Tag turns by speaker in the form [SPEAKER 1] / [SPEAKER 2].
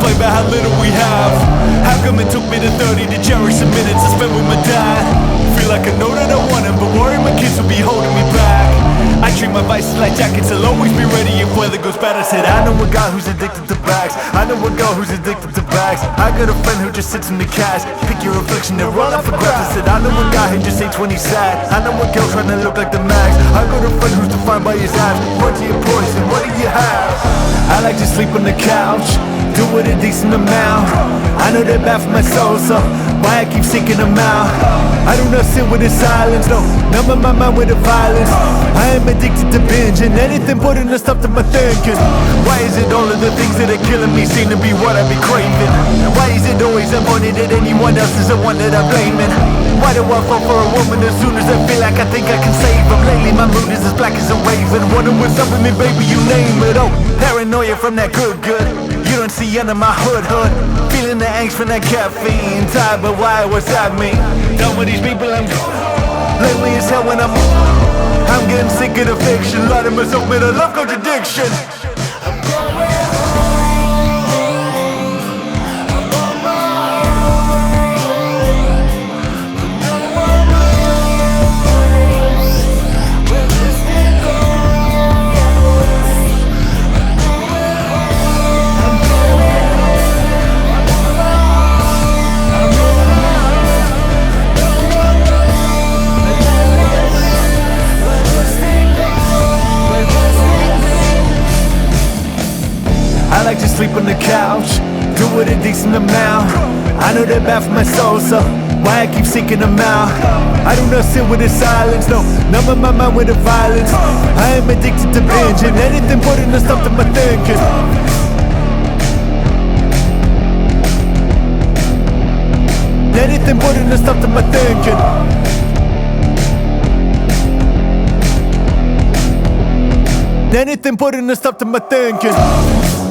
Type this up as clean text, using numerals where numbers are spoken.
[SPEAKER 1] complain about how little we have. How come it took me to 30 to cherish the minutes I spent with my dad? Feel like I know that I want him, but worry my kids will be holding me back. I treat my vices like jackets, I'll always be ready if weather goes bad. I said I know a guy who's addicted to bags. I know a girl who's addicted to bags. I got a friend who just sits in the cash. Pick your reflection and roll up for grabs. I said I know a guy who just hates when he's sad. I know a girl trying to look like the mags. I got a friend who's defined by his abs. What do you poison? What do you have? I like to sleep on the couch, do it a decent amount. I know they're bad for my soul, so why I keep seeking them out. I do not sit with the silence, no, numb my mind with the violence. I am addicted to binging, anything putting the stuff to my thinking. Why is it all of the things that are killing me seem to be what I be craving? Why is it always I'm pointing at anyone else is the one that I'm blaming? Why do I fall for a woman as soon as I feel like I think I can save them? Lately my mood is as black as a raven. Wonder what's up with me, baby, you name it. Oh, paranoia from that good. You don't see under my hood. Feeling the angst from that caffeine. Tired, but why, what's that mean? Done with these people, I'm lately as hell when I'm getting sick of the fiction. Lot of myself with a love contradiction. I like to sleep on the couch, do it a decent amount. I know they're bad for my soul, so why I keep seeking them out. I do not sit with the silence, no, numb my mind with the violence. I am addicted to binging, anything putting the stuff to my thinking. Anything putting the stuff to my thinking. Anything putting the stuff to my thinking.